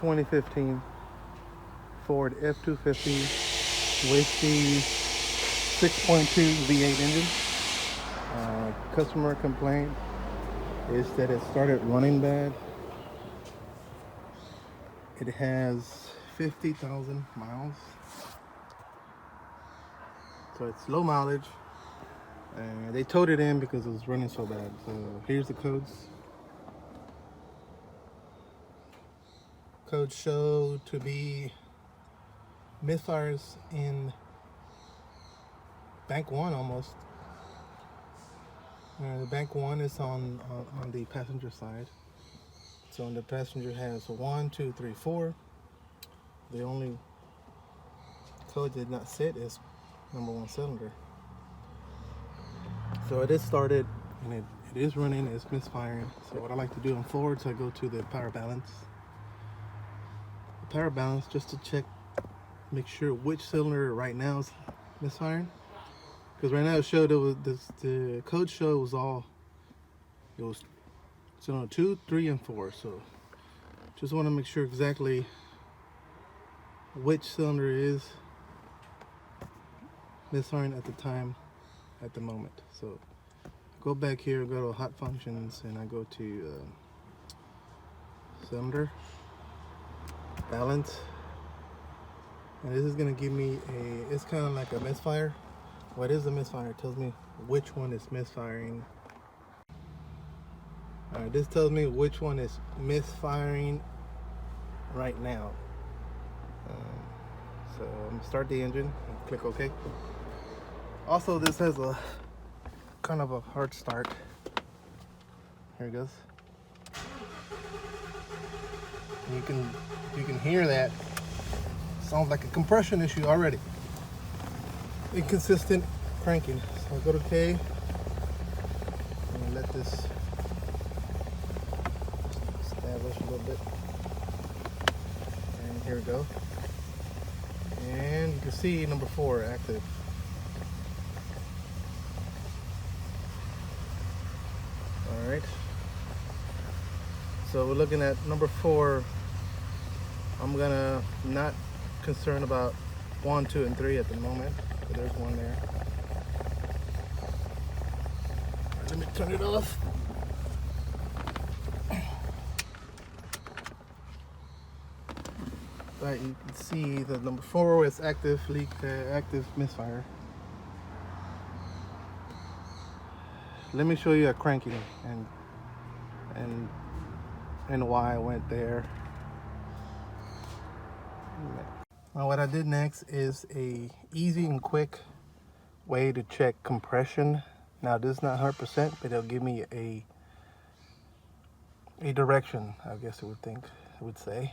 2015 Ford F-250 with the 6.2 V8 engine. Customer complaint is that it started running bad. It has 50,000 miles, so it's low mileage. They towed it in because it was running so bad. So here's the codes. Codes show to be misfires in bank one almost. The bank one is on the passenger side. So the passenger has 1, 2, 3, 4. The only code did not sit is number 1 cylinder. So it is started and it is running, it's misfiring. So what I like to do on Fords, I go to the power balance. The power balance just to check, make sure which cylinder right now is misfiring. Because right now it showed the code show was all, it was cylinder 2, 3, and 4. So just want to make sure exactly which cylinder is misfiring at the time, at the moment. So go back here, go to hot functions, and I go to cylinder balance, and this is going to give me it's kind of like a misfire. What is a misfire? It tells me which one is misfiring. Alright, this tells me which one is misfiring right now. So I'm going to start the engine and click OK. Also, this has a kind of a hard start. Here it goes. And you can hear that. Sounds like a compression issue already. Inconsistent cranking. So I go to K and let this establish a little bit. And here we go. And you can see number 4 active. Alright. So we're looking at number 4. I'm gonna not concerned about 1, 2, and 3 at the moment. But there's one there. Let me turn it off. Right, you can see the number 4 is active leak, active misfire. Let me show you a cranking and why I went there. Well, what I did next is a easy and quick way to check compression. Now this is not 100%, but it'll give me a direction, I guess it would say.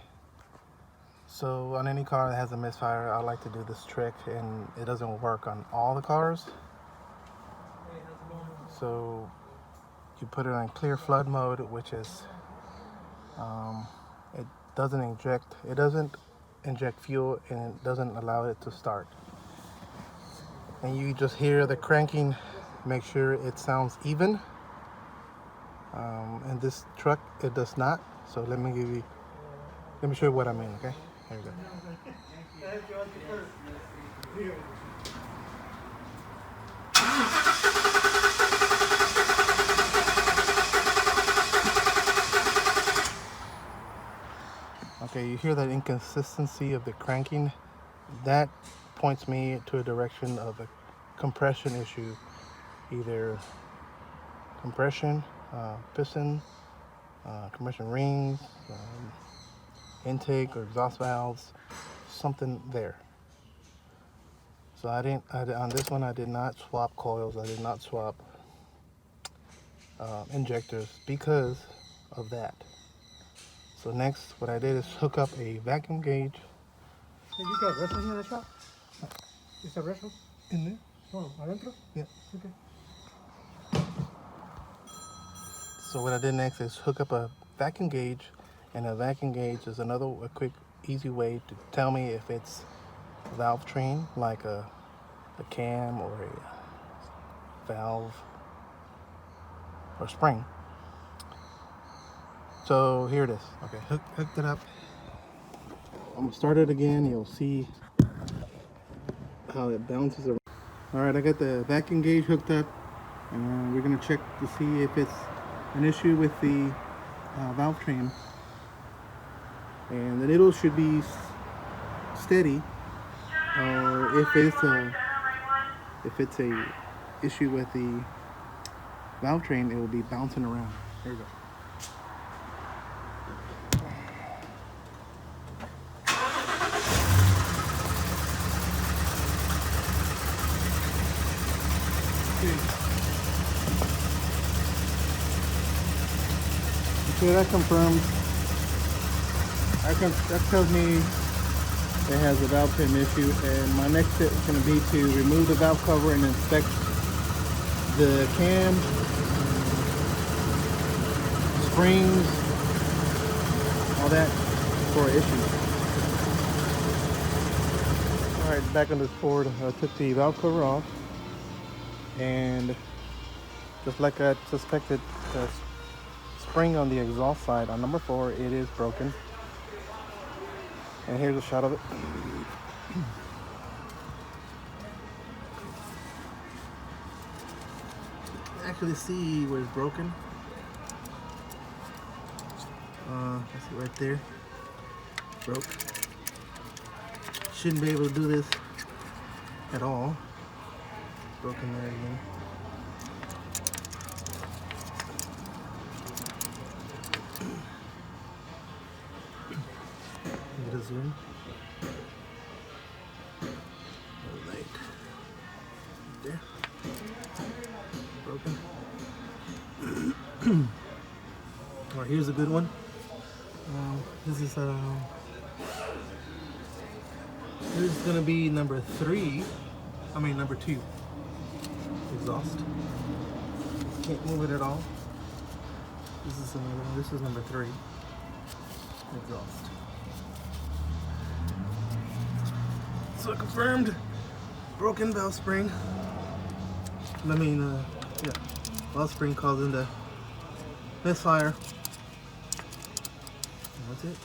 So on any car that has a misfire, I like to do this trick, and it doesn't work on all the cars. So you put it on clear flood mode, which is it doesn't inject fuel, and it doesn't allow it to start. And you just hear the cranking, make sure it sounds even. And this truck, it does not. So let me show you what I mean. Okay, here we go. Okay, you hear that inconsistency of the cranking? That points me to a direction of a compression issue, either compression, piston, compression rings, intake or exhaust valves, something there. So on this one I did not swap coils, I did not swap injectors because of that. So next, what I did is hook up a vacuum gauge. Hey, you got wrestling here in the shop? Is that wrestling? In there? Oh, adentro? Yeah. Okay. So what I did next is hook up a vacuum gauge, and a vacuum gauge is a quick, easy way to tell me if it's valvetrain, like a cam or a valve or spring. So here it is. Okay, hooked it up, I'm gonna start it again. You'll see how it bounces around. All right, I got the vacuum gauge hooked up, and we're gonna check to see if it's an issue with the valve train. And the needle should be steady, or if it's a issue with the valve train, it will be bouncing around. There we go. Okay, that confirms. That tells me it has a valve train issue, and my next step is going to be to remove the valve cover and inspect the cam, springs, all that for issues. All right, back on this Ford, I took the valve cover off, and just like I suspected, the spring on the exhaust side on number 4, it is broken. And here's a shot of it. Actually see where it's broken. That's it right there. Broke. Shouldn't be able to do this at all. Broken there again. Get a zoom. Right there. Broken. All right, here's a good one. This is gonna be number 2 exhaust. Can't move it at all. This is number 3 exhaust. So confirmed, broken valve spring. Valve spring causing the misfire. That's it.